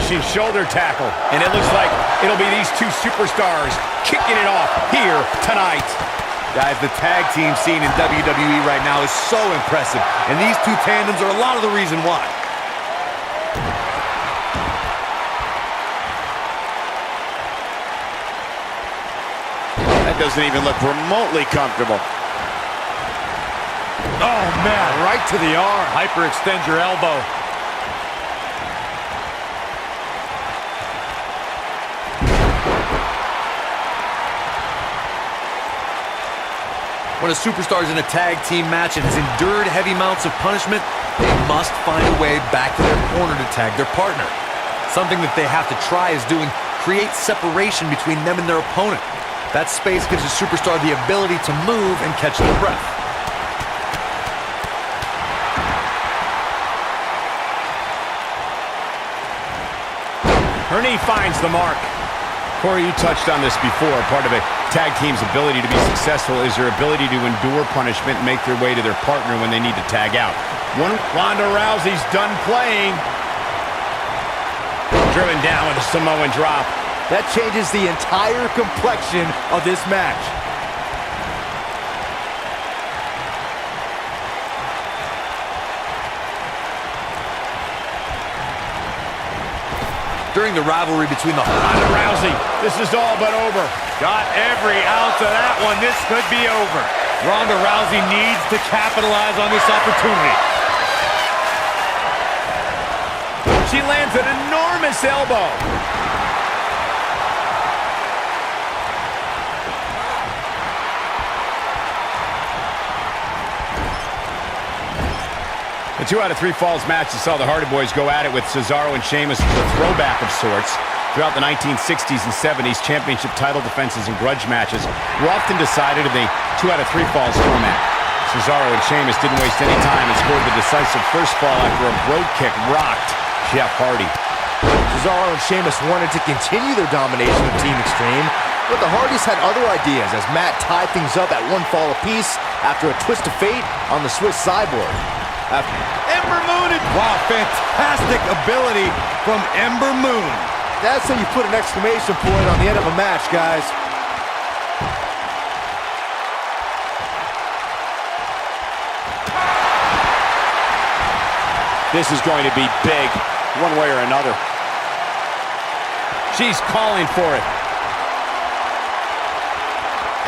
finishing shoulder tackle. And it looks like it'll be these two superstars kicking it off here tonight. Guys, the tag team scene in WWE right now is so impressive. And these two tandems are a lot of the reason why. That doesn't even look remotely comfortable. Oh, man, right to the arm. Hyperextend your elbow. When a superstar is in a tag team match and has endured heavy amounts of punishment, they must find a way back to their corner to tag their partner. Something that they have to try is doing create separation between them and their opponent. That space gives a superstar the ability to move and catch their breath. Her knee finds the mark. Corey, you touched on this before. Part of a tag team's ability to be successful is their ability to endure punishment and make their way to their partner when they need to tag out. Ronda Rousey's done playing. Driven down with a Samoan drop. That changes the entire complexion of this match. During the rivalry between the Ronda Rousey, this is all but over. Got every ounce of that one. This could be over. Ronda Rousey needs to capitalize on this opportunity. She lands an enormous elbow. The 2 out of 3 Falls matches saw the Hardy Boys go at it with Cesaro and Sheamus as a throwback of sorts. Throughout the 1960s and 70s, championship title defenses and grudge matches were often decided in the 2 out of 3 Falls format. Cesaro and Sheamus didn't waste any time and scored the decisive first fall after a brogue kick rocked Jeff Hardy. Cesaro and Sheamus wanted to continue their domination of Team Extreme, but the Hardys had other ideas as Matt tied things up at 1 fall apiece after a twist of fate on the Swiss Cyborg. Ember Moon! Wow, fantastic ability from Ember Moon. That's how you put an exclamation point on the end of a match, guys. This is going to be big, one way or another. She's calling for it.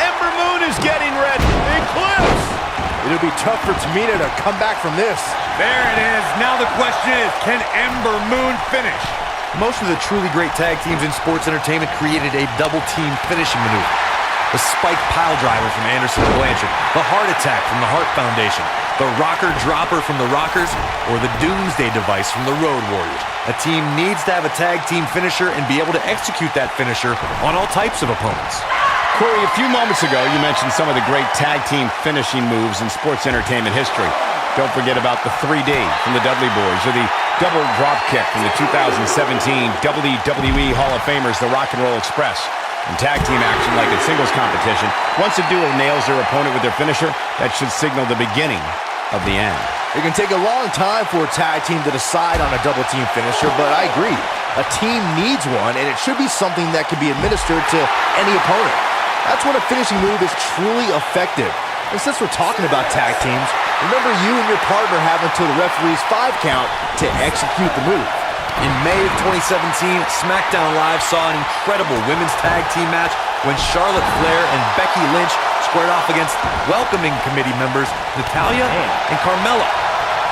Ember Moon is getting ready. Eclipse! It'll be tough for Tamina to come back from this. There it is. Now the question is, can Ember Moon finish? Most of the truly great tag teams in sports entertainment created a double-team finishing maneuver. The spike pile driver from Anderson and Blanchard, the heart attack from the Hart Foundation, the rocker dropper from the Rockers, or the Doomsday device from the Road Warriors. A team needs to have a tag team finisher and be able to execute that finisher on all types of opponents. Corey, a few moments ago, you mentioned some of the great tag team finishing moves in sports entertainment history. Don't forget about the 3D from the Dudley Boys, or the double drop kick from the 2017 WWE Hall of Famers, the Rock and Roll Express. In tag team action, like in singles competition, once a duo nails their opponent with their finisher, that should signal the beginning of the end. It can take a long time for a tag team to decide on a double team finisher, but I agree. A team needs one, and it should be something that can be administered to any opponent. That's when a finishing move is truly effective. And since we're talking about tag teams, remember you and your partner have until the referee's 5 count to execute the move. In May of 2017, SmackDown Live saw an incredible women's tag team match when Charlotte Flair and Becky Lynch squared off against welcoming committee members Natalya and Carmella.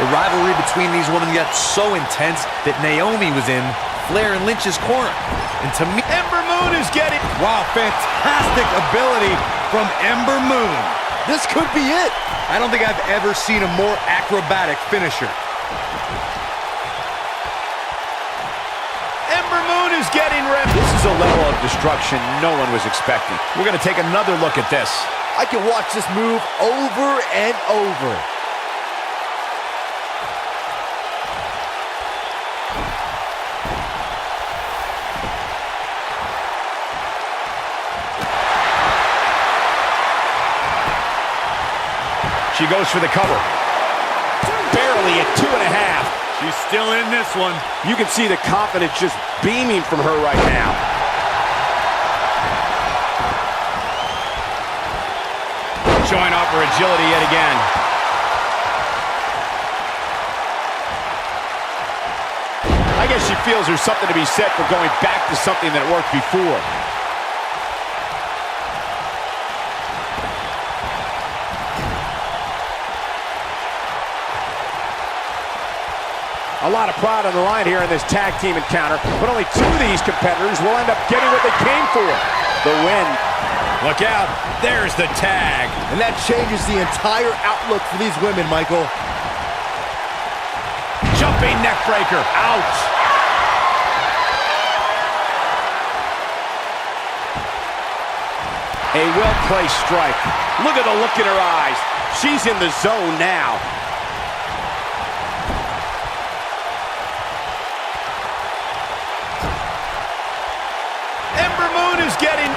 The rivalry between these women got so intense that Naomi was in Flair and Lynch's corner. And to me, Ember Moon is getting... Wow, fantastic ability from Ember Moon. This could be it. I don't think I've ever seen a more acrobatic finisher. Ember Moon is getting ready. This is a level of destruction no one was expecting. We're going to take another look at this. I can watch this move over and over. She goes for the cover. Barely at 2.5. She's still in this one. You can see the confidence just beaming from her right now. Showing off her agility yet again. I guess she feels there's something to be said for going back to something that worked before. A lot of pride on the line here in this tag team encounter, but only two of these competitors will end up getting what they came for, the win. Look out, there's the tag. And that changes the entire outlook for these women, Michael. Jumping neck breaker, ouch. A well-placed strike. Look at the look in her eyes. She's in the zone now.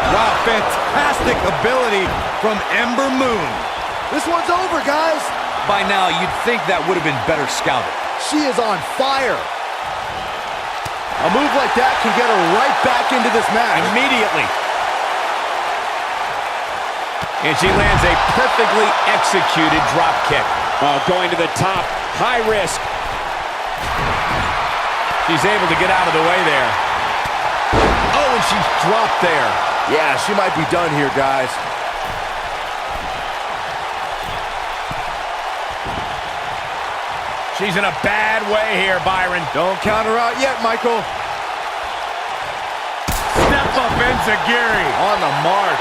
Wow, fantastic ability from Ember Moon. This one's over, guys. By now, you'd think that would have been better scouted. She is on fire. A move like that can get her right back into this match. Immediately. And she lands a perfectly executed drop kick. Going to the top, high risk. She's able to get out of the way there. Oh, and she's dropped there. Yeah, she might be done here, guys. She's in a bad way here, Byron. Don't count her out yet, Michael. Step up Enziguri. On the mark.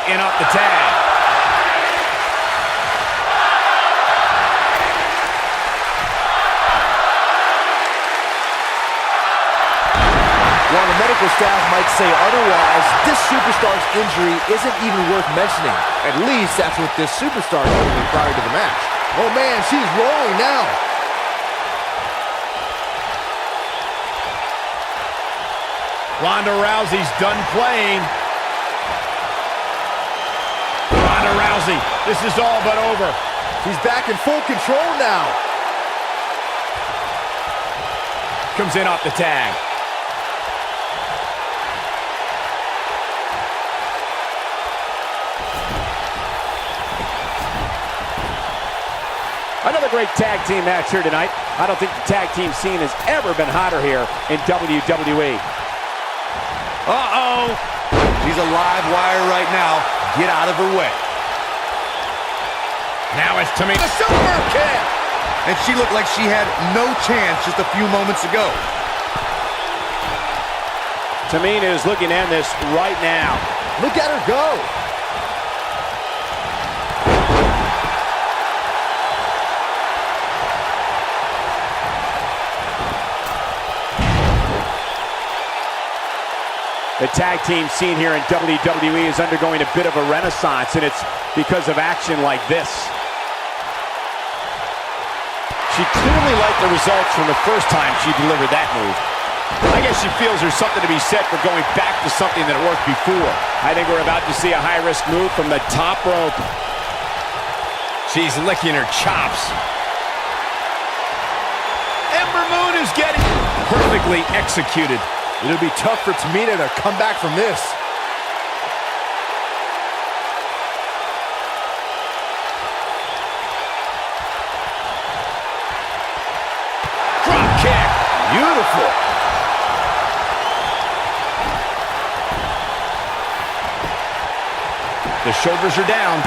In off the tag. While the medical staff might say otherwise, this superstar's injury isn't even worth mentioning. At least that's what this superstar told me prior to the match. Oh man, she's rolling now. Ronda Rousey's done playing. Ronda Rousey, this is all but over. She's back in full control now. Comes in off the tag. Another great tag team match here tonight. I don't think the tag team scene has ever been hotter here in WWE. Uh-oh. She's a live wire right now. Get out of her way. Now it's Tamina. The super kick. And she looked like she had no chance just a few moments ago. Tamina is looking to end this right now. Look at her go. The tag team scene here in WWE is undergoing a bit of a renaissance, and it's because of action like this. She clearly liked the results from the first time she delivered that move. I guess she feels there's something to be said for going back to something that worked before. I think we're about to see a high-risk move from the top rope. She's licking her chops. Ember Moon is getting perfectly executed. It'll be tough for Tamina to come back from this. Drop kick. Beautiful. The shoulders are down.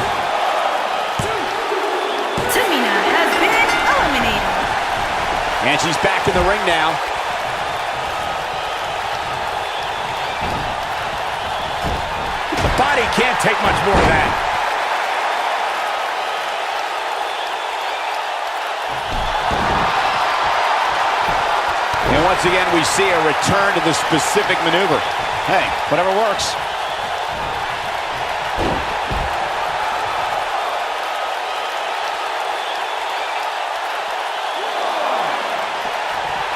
Tamina has been eliminated. And she's back in the ring now. The body can't take much more of that. And once again, we see a return to the specific maneuver. Hey, whatever works.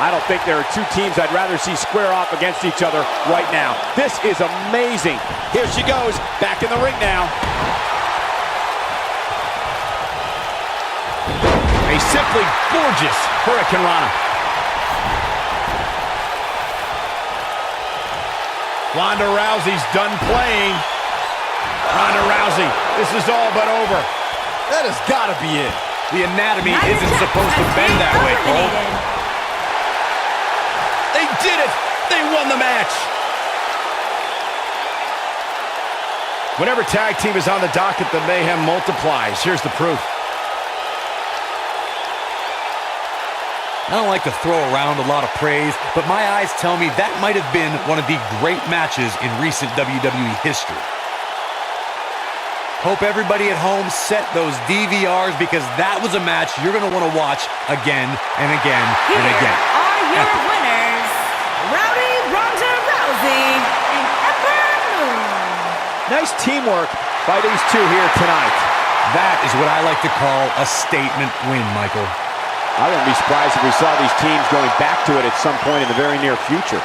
I don't think there are two teams I'd rather see square off against each other right now. This is amazing. Here she goes, back in the ring now. A simply gorgeous Hurricane Rana. Ronda Rousey's done playing. Ronda Rousey, this is all but over. That has got to be it. The anatomy Nia isn't Jax supposed to has bend been that way, Cole. eliminated. They did it! They won the match! Whenever tag team is on the docket, the mayhem multiplies. Here's the proof. I don't like to throw around a lot of praise, but my eyes tell me that might have been one of the great matches in recent WWE history. Hope everybody at home set those DVRs because that was a match you're going to want to watch again and again and again. Here are your winners, Ronda Rousey and Ember. Nice teamwork by these two here tonight. That is what I like to call a statement win, Michael. I wouldn't be surprised if we saw these teams going back to it at some point in the very near future.